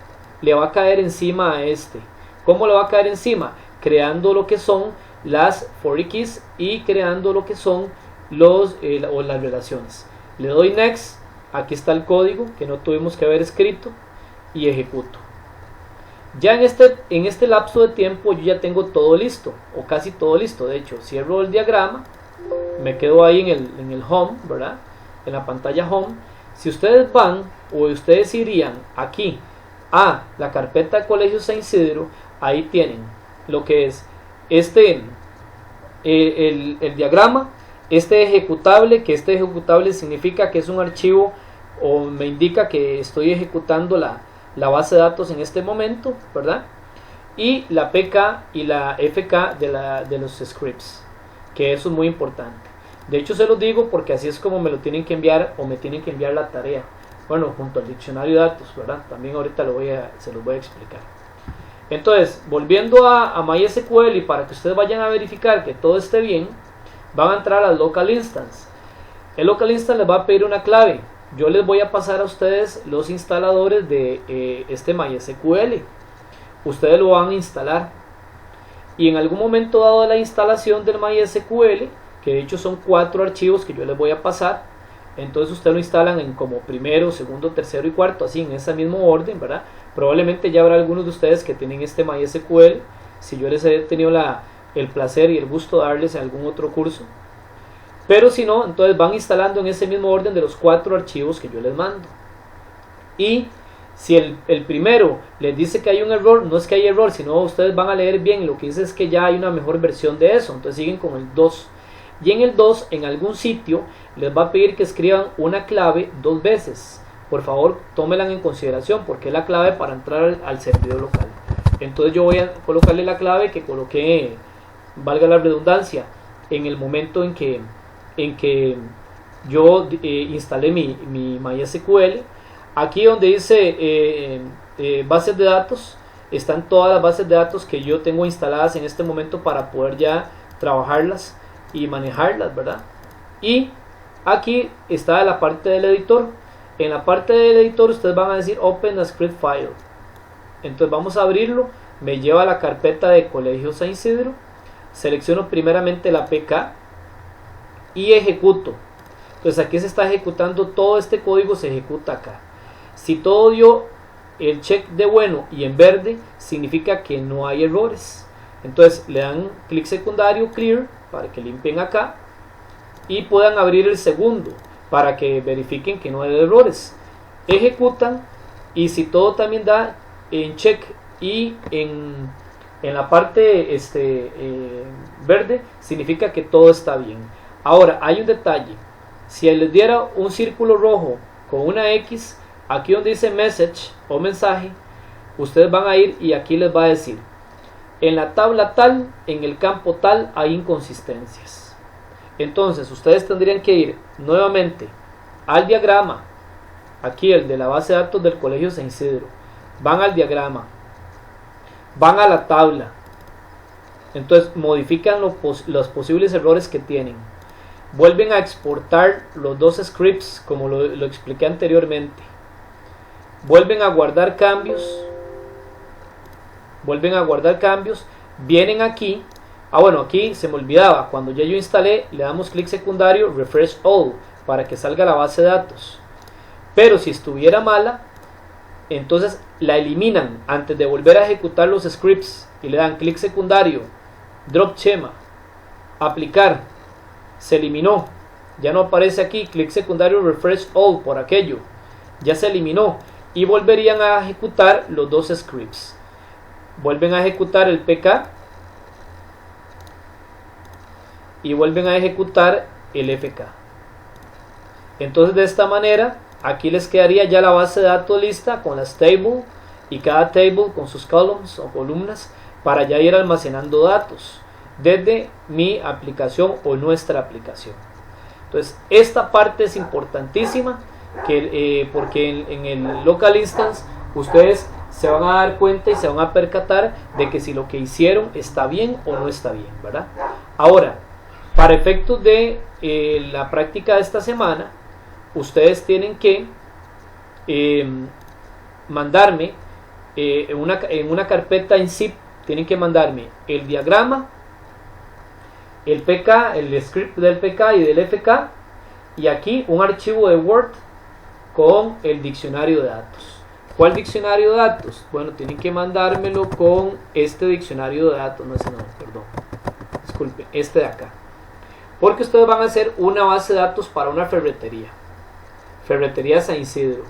le va a caer encima a este. ¿Cómo le va a caer encima? Creando lo que son las foreign keys y creando lo que son las relaciones. le doy next, aquí está el código que no tuvimos que haber escrito y ejecuto. Ya en este lapso de tiempo yo ya tengo todo listo, o casi todo listo. De hecho, cierro el diagrama, me quedo ahí en el home, ¿verdad? En la pantalla home. Si ustedes van, o ustedes irían aquí a la carpeta de Colegio San Isidro, ahí tienen lo que es el diagrama, este ejecutable, que este ejecutable significa que es un archivo, o me indica que estoy ejecutando la base de datos en este momento, ¿verdad? Y la PK y la FK de los scripts, que eso es muy importante. De hecho se los digo porque así es como me lo tienen que enviar, o me tienen que enviar la tarea, bueno, junto al diccionario de datos, ¿verdad? También ahorita se los voy a explicar. Entonces, volviendo a MySQL, y para que ustedes vayan a verificar que todo esté bien, van a entrar al local instance. El local instance les va a pedir una clave. Yo les voy a pasar a ustedes los instaladores de este MySQL. Ustedes lo van a instalar, y en algún momento dado de la instalación del MySQL, que de hecho son 4 archivos que yo les voy a pasar, entonces ustedes lo instalan en como primero, segundo, tercero y cuarto, así en ese mismo orden, ¿verdad? Probablemente ya habrá algunos de ustedes que tienen este MySQL, si yo les he tenido el placer y el gusto de darles en algún otro curso. Pero si no, entonces van instalando en ese mismo orden de los 4 archivos que yo les mando. Y si el primero les dice que hay un error, no es que hay error, sino ustedes van a leer bien, lo que dice es que ya hay una mejor versión de eso, entonces siguen con el 2. Y en el 2, en algún sitio, les va a pedir que escriban una clave 2 veces. Por favor, tómenla en consideración, porque es la clave para entrar al servidor local. Entonces yo voy a colocarle la clave que coloqué, valga la redundancia, en el momento en que yo instalé mi MySQL. Aquí donde dice bases de datos, están todas las bases de datos que yo tengo instaladas en este momento para poder ya trabajarlas y manejarlas, ¿verdad? Y aquí está la parte del editor. En la parte del editor ustedes van a decir Open a Script File. Entonces vamos a abrirlo. Me lleva a la carpeta de Colegio San Isidro. Selecciono primeramente la PK y ejecuto. Entonces aquí se está ejecutando todo este código, se ejecuta acá. Si todo dio el check de bueno y en verde, significa que no hay errores. Entonces le dan clic secundario Clear para que limpien acá y puedan abrir el segundo para que verifiquen que no hay errores. Ejecutan, y si todo también da en check y en la parte verde, significa que todo está bien. Ahora hay un detalle: si les diera un círculo rojo con una X, aquí donde dice message o mensaje, ustedes van a ir y aquí les va a decir: en la tabla tal, en el campo tal, hay inconsistencias. Entonces ustedes tendrían que ir nuevamente al diagrama, aquí el de la base de datos del Colegio San Isidro, van al diagrama, van a la tabla, entonces modifican los posibles errores que tienen, vuelven a exportar los 2 scripts como lo expliqué anteriormente, vuelven a guardar cambios, vienen aquí. Bueno, aquí se me olvidaba, cuando ya yo instalé, le damos clic secundario Refresh All para que salga la base de datos. Pero si estuviera mala, entonces la eliminan antes de volver a ejecutar los scripts y le dan clic secundario Drop Schema, aplicar, se eliminó, ya no aparece aquí, clic secundario Refresh All por aquello, ya se eliminó, y volverían a ejecutar los 2 scripts. Vuelven a ejecutar el PK y vuelven a ejecutar el FK. Entonces de esta manera aquí les quedaría ya la base de datos lista con las tables, y cada table con sus columns o columnas para ya ir almacenando datos desde mi aplicación o nuestra aplicación. Entonces esta parte es importantísima, porque en el local instance ustedes se van a dar cuenta y se van a percatar de que si lo que hicieron está bien o no está bien, ¿verdad? Ahora, para efectos de la práctica de esta semana, ustedes tienen que mandarme en una carpeta en zip, tienen que mandarme el diagrama, el PK, el script del PK y del FK, y aquí un archivo de Word con el diccionario de datos. ¿Cuál diccionario de datos? Bueno, tienen que mandármelo con este diccionario de datos, no ese no, perdón, disculpe, este de acá, porque ustedes van a hacer una base de datos para una ferretería, Ferretería San Isidro.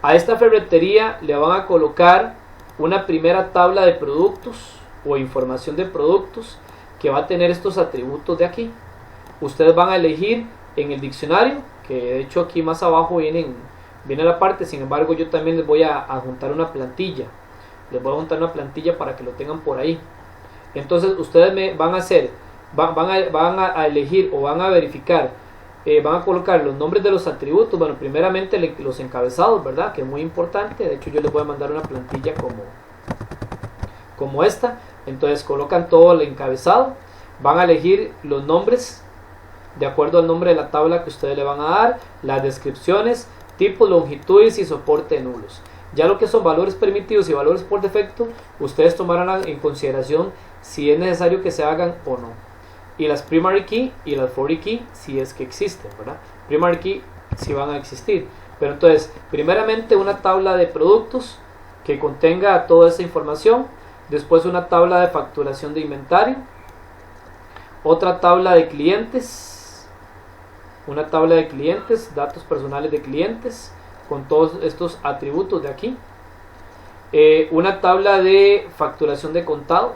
A esta ferretería le van a colocar una primera tabla de productos o información de productos que va a tener estos atributos de aquí. Ustedes van a elegir en el diccionario, que de hecho aquí más abajo viene la parte, sin embargo yo también les voy a juntar una plantilla. Les voy a juntar una plantilla para que lo tengan por ahí. Entonces ustedes van a elegir o van a verificar, van a colocar los nombres de los atributos. Bueno, primeramente los encabezados, ¿verdad? Que es muy importante. De hecho yo les voy a mandar una plantilla como esta. Entonces colocan todo el encabezado. Van a elegir los nombres de acuerdo al nombre de la tabla que ustedes le van a dar, las descripciones, tipos, longitudes y soporte de nulos. Ya lo que son valores permitidos y valores por defecto, ustedes tomarán en consideración si es necesario que se hagan o no. Y las primary key y las foreign key si es que existen, ¿verdad? Primary key si van a existir. Pero entonces, primeramente una tabla de productos que contenga toda esa información. Después una tabla de facturación de inventario. Otra tabla de clientes. Una tabla de clientes, datos personales de clientes, con todos estos atributos de aquí. Una tabla de facturación de contado.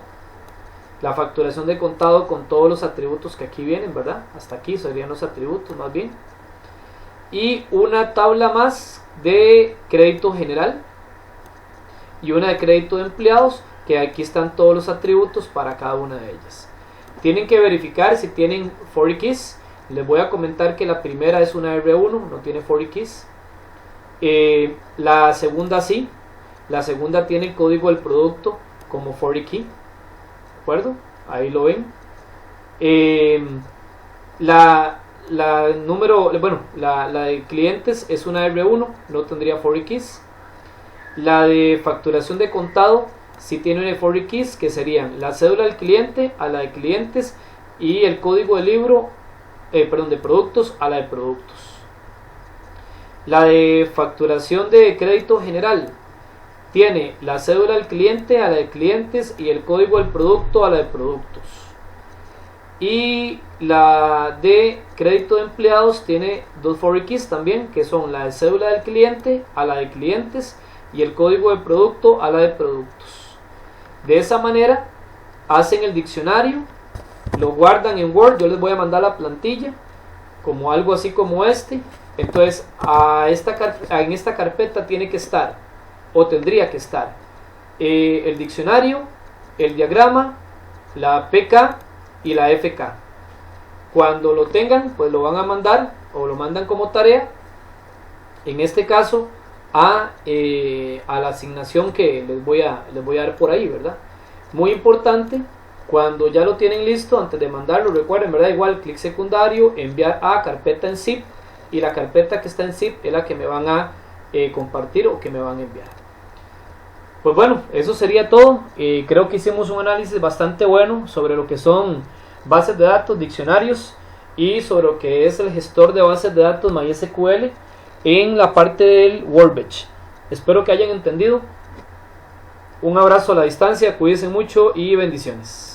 La facturación de contado con todos los atributos que aquí vienen, ¿verdad? Hasta aquí serían los atributos más bien. Y una tabla más de crédito general. Y una de crédito de empleados, que aquí están todos los atributos para cada una de ellas. Tienen que verificar si tienen foreign keys. Les voy a comentar que la primera es una R1, no tiene foreign keys. La segunda sí. La segunda tiene el código del producto como foreign key. ¿De acuerdo? Ahí lo ven. La de clientes es una R1, no tendría foreign keys. La de facturación de contado sí tiene una foreign keys, que serían la cédula del cliente a la de clientes y el código del libro, de productos a la de productos. La de facturación de crédito general tiene la cédula del cliente a la de clientes y el código del producto a la de productos. Y la de crédito de empleados tiene dos foreign keys también, que son la de cédula del cliente a la de clientes y el código de producto a la de productos. De esa manera hacen el diccionario, lo guardan en Word. Yo les voy a mandar la plantilla como algo así como este. Entonces en esta carpeta tiene que estar, o tendría que estar, el diccionario, el diagrama, la PK y la FK. Cuando lo tengan, pues lo van a mandar o lo mandan como tarea, en este caso a la asignación que les voy a dar por ahí, ¿verdad? Muy importante, cuando ya lo tienen listo, antes de mandarlo, recuerden, ¿verdad? Igual, clic secundario, enviar a carpeta en zip, y la carpeta que está en zip es la que me van a compartir o que me van a enviar. Pues bueno, eso sería todo. Creo que hicimos un análisis bastante bueno sobre lo que son bases de datos, diccionarios, y sobre lo que es el gestor de bases de datos MySQL en la parte del Workbench. Espero que hayan entendido. Un abrazo a la distancia, cuídense mucho y bendiciones.